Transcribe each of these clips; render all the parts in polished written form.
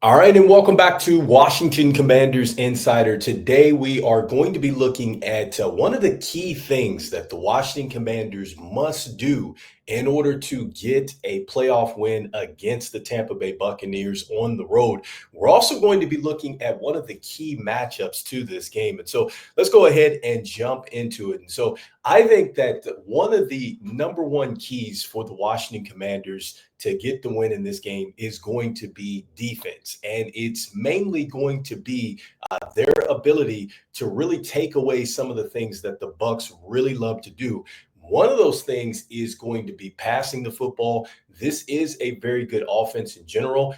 All right, and welcome back to Washington Commanders Insider. Today, we are going to be looking at one of the key things that the Washington Commanders must do in order to get a playoff win against the Tampa Bay Buccaneers on the road. We're also going to be looking at one of the key matchups to this game. And so let's go ahead and jump into it. And so I think that one of the number one keys for the Washington Commanders to get the win in this game is going to be defense. And it's mainly going to be their ability to really take away some of the things that the Bucs really love to do. One of those things is going to be passing the football. This is a very good offense in general.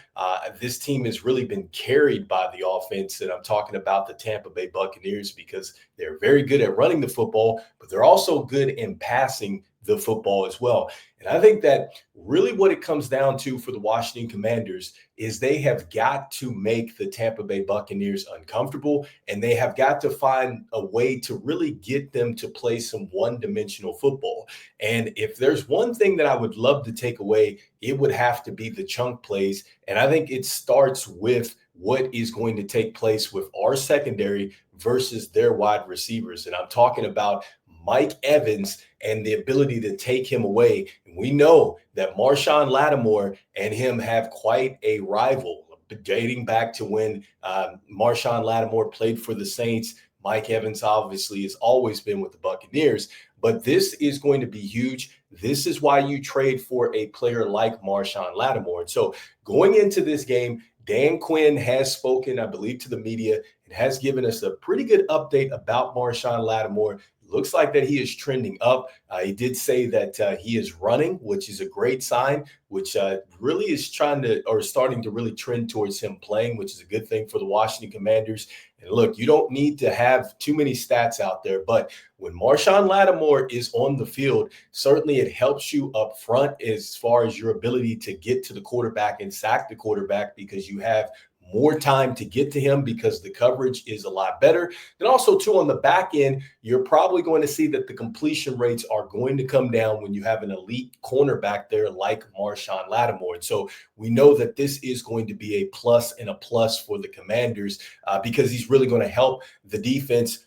This team has really been carried by the offense, and I'm talking about the Tampa Bay Buccaneers because they're very good at running the football, but they're also good in passing the football as well. And I think that really what it comes down to for the Washington Commanders is they have got to make the Tampa Bay Buccaneers uncomfortable, and they have got to find a way to really get them to play some one-dimensional football. And if there's one thing that I would love to take away, it would have to be the chunk plays. And I think it starts with what is going to take place with our secondary versus their wide receivers. And I'm talking about Mike Evans and the ability to take him away. And we know that Marshon Lattimore and him have quite a rival dating back to when Marshon Lattimore played for the Saints. Mike Evans obviously has always been with the Buccaneers, but this is going to be huge. This is why you trade for a player like Marshon Lattimore. And so going into this game, Dan Quinn has spoken, I believe, to the media and has given us a pretty good update about Marshon Lattimore. Looks like that he is trending up. He did say that he is running, which is a great sign, which really is starting to really trend towards him playing, which is a good thing for the Washington Commanders. And look, you don't need to have too many stats out there, but when Marshon Lattimore is on the field, certainly it helps you up front as far as your ability to get to the quarterback and sack the quarterback because you have more time to get to him because the coverage is a lot better. And also, too, on the back end, you're probably going to see that the completion rates are going to come down when you have an elite cornerback there like Marshon Lattimore. And so we know that this is going to be a plus and a plus for the Commanders because he's really going to help the defense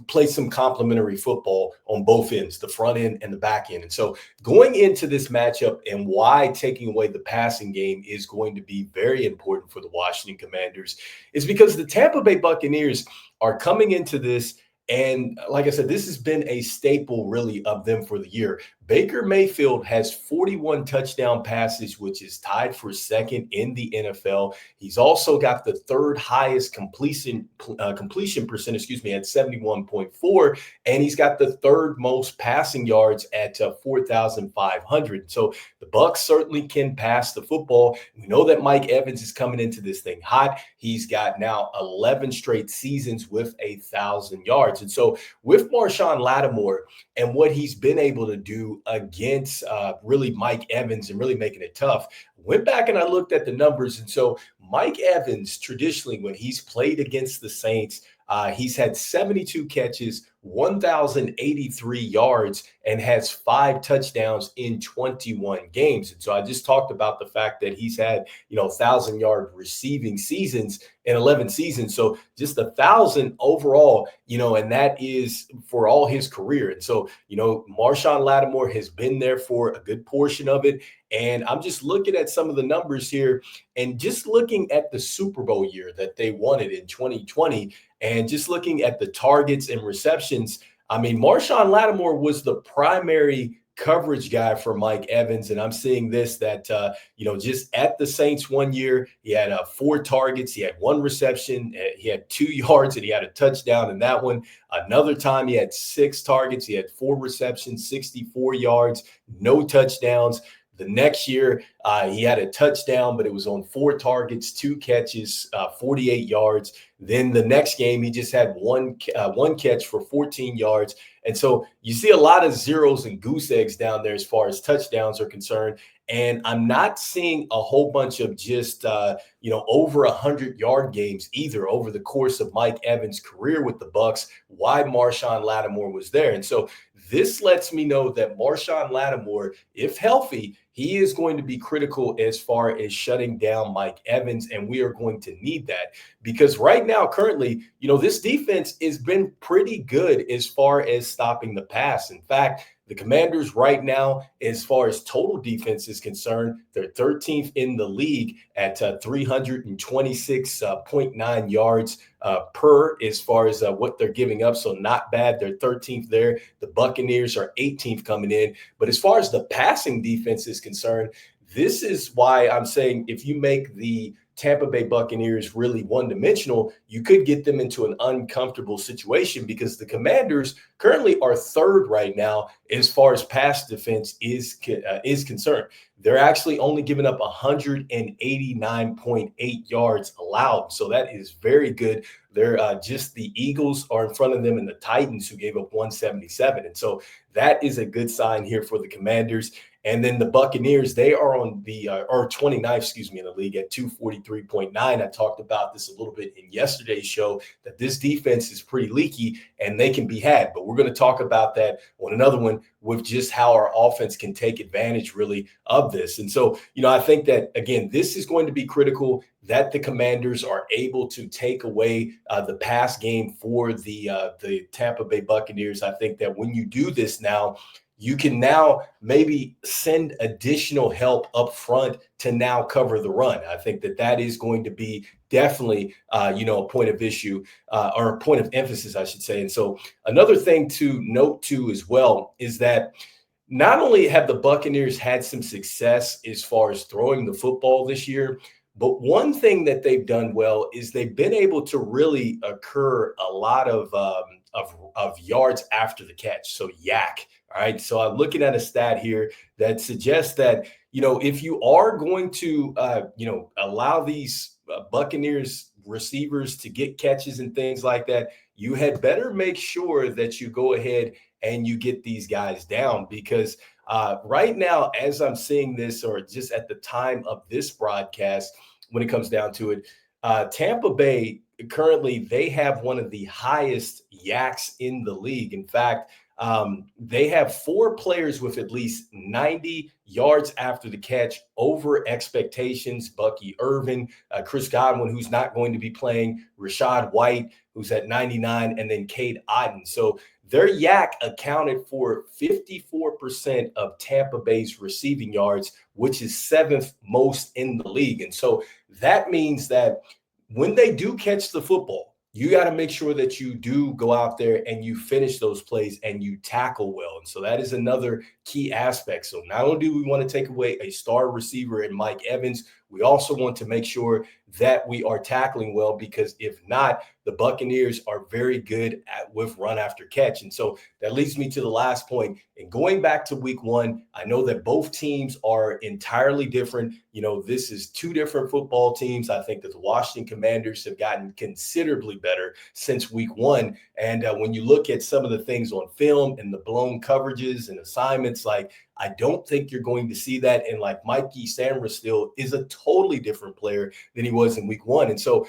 play some complementary football on both ends, the front end and the back end. And so going into this matchup and why taking away the passing game is going to be very important for the Washington Commanders is because the Tampa Bay Buccaneers are coming into this. And like I said, this has been a staple really of them for the year. Baker Mayfield has 41 touchdown passes, which is tied for second in the NFL. He's also got the third highest completion percentage, at 71.4, and he's got the third most passing yards at 4,500. So the Bucs certainly can pass the football. We know that Mike Evans is coming into this thing hot. He's got now 11 straight seasons with 1,000 yards. And so with Marshon Lattimore and what he's been able to do against really Mike Evans and really making it tough, went back and I looked at the numbers. And so Mike Evans, traditionally, when he's played against the Saints, he's had 72 catches, 1,083 yards, and has 5 touchdowns in 21 games. And so I just talked about the fact that he's had, 1,000-yard receiving seasons in 11 seasons. So just 1,000 overall, and that is for all his career. And so, Marshon Lattimore has been there for a good portion of it. And I'm just looking at some of the numbers here and just looking at the Super Bowl year that they won it in 2020 and just looking at the targets and receptions. I mean, Marshon Lattimore was the primary coverage guy for Mike Evans. And I'm seeing this that, just at the Saints one year, he had 4 targets. He had 1 reception. He had 2 yards and he had a touchdown in that one. Another time he had 6 targets. He had 4 receptions, 64 yards, no touchdowns. The next year, he had a touchdown, but it was on 4 targets, 2 catches, 48 yards. Then the next game, he just had one catch for 14 yards. And so you see a lot of zeros and goose eggs down there as far as touchdowns are concerned. And I'm not seeing a whole bunch of just, over 100-yard games either over the course of Mike Evans' career with the Bucs, why Marshon Lattimore was there. And so this lets me know that Marshon Lattimore, if healthy, he is going to be critical as far as shutting down Mike Evans, and we are going to need that because right now, currently, this defense has been pretty good as far as stopping the pass. In fact, the Commanders right now, as far as total defense is concerned, they're 13th in the league at 326.9 yards per as far as what they're giving up. So not bad. They're 13th there. The Buccaneers are 18th coming in. But as far as the passing defense is concerned, this is why I'm saying if you make the Tampa Bay Buccaneers really one-dimensional, you could get them into an uncomfortable situation because the Commanders currently are third right now as far as pass defense is concerned. They're actually only giving up 189.8 yards allowed, so that is very good. They're just the Eagles are in front of them and the Titans who gave up 177, and so that is a good sign here for the Commanders. And then the Buccaneers, they are on the or 29th, in the league at 243.9. I talked about this a little bit in yesterday's show that this defense is pretty leaky and they can be had. But we're going to talk about that on another one with just how our offense can take advantage really of this. And so, I think that, again, this is going to be critical that the Commanders are able to take away the pass game for the Tampa Bay Buccaneers. I think that when you do this now, you can now maybe send additional help up front to now cover the run. I think that is going to be definitely, a point of issue or a point of emphasis, I should say. And so another thing to note too as well is that not only have the Buccaneers had some success as far as throwing the football this year, but one thing that they've done well is they've been able to really occur a lot of yards after the catch. So yak. All right. So I'm looking at a stat here that suggests that, if you are going to, allow these Buccaneers receivers to get catches and things like that, you had better make sure that you go ahead and you get these guys down because right now, as I'm seeing this, or just at the time of this broadcast, when it comes down to it, Tampa Bay currently, they have one of the highest yaks in the league. In fact, they have 4 players with at least 90 yards after the catch over expectations. Bucky Irvin, Chris Godwin, who's not going to be playing, Rashad White, who's at 99, and then Cade Otton. So their yak accounted for 54% of Tampa Bay's receiving yards, which is 7th most in the league. And so that means that when they do catch the football, you got to make sure that you do go out there and you finish those plays and you tackle well. And so that is another key aspect. So not only do we want to take away a star receiver in Mike Evans, we also want to make sure that we are tackling well, because if not, the Buccaneers are very good with run after catch. And so that leads me to the last point. And going back to week 1, I know that both teams are entirely different. This is 2 different football teams. I think that the Washington Commanders have gotten considerably better since week 1. And when you look at some of the things on film and the blown coverages and assignments, I don't think you're going to see that. And Mikey Sainristil is a totally different player than he was in week 1. And so,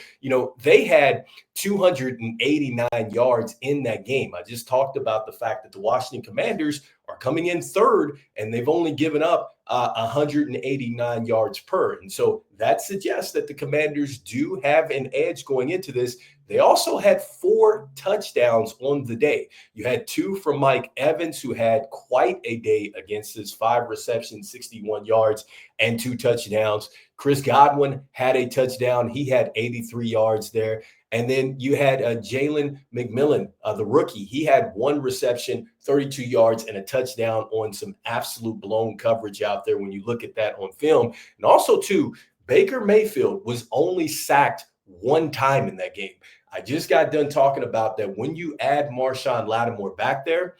they had 289 yards in that game. I just talked about the fact that the Washington Commanders are coming in third, and they've only given up 189 yards per. And so that suggests that the Commanders do have an edge going into this. They also had 4 touchdowns on the day. You had 2 from Mike Evans, who had quite a day against his 5 receptions, 61 yards, and 2 touchdowns. Chris Godwin had a touchdown. He had 83 yards there. And then you had Jalen McMillan, the rookie. He had 1 reception, 32 yards, and a touchdown on some absolute blown coverage out there when you look at that on film. And also, too, Baker Mayfield was only sacked 1 time in that game. I just got done talking about that when you add Marshon Lattimore back there,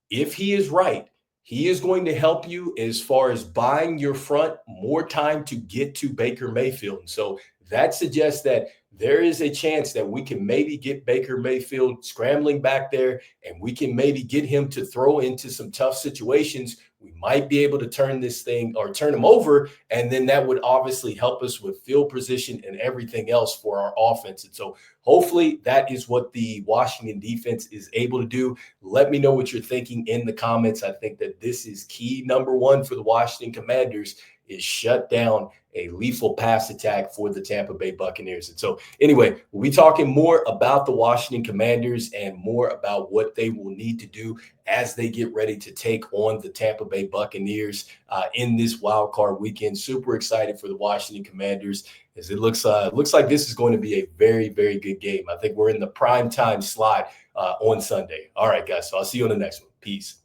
if he is right, he is going to help you as far as buying your front more time to get to Baker Mayfield. And so that suggests that there is a chance that we can maybe get Baker Mayfield scrambling back there, and we can maybe get him to throw into some tough situations we might be able to turn this thing or turn them over. And then that would obviously help us with field position and everything else for our offense. And so hopefully that is what the Washington defense is able to do. Let me know what you're thinking in the comments. I think that this is key number one for the Washington Commanders is shut down a lethal pass attack for the Tampa Bay Buccaneers. And so anyway, we'll be talking more about the Washington Commanders and more about what they will need to do as they get ready to take on the Tampa Bay Buccaneers in this wild card weekend. Super excited for the Washington Commanders as it looks like this is going to be a very, very good game. I think we're in the prime time slot on Sunday. All right, guys. So I'll see you on the next one. Peace.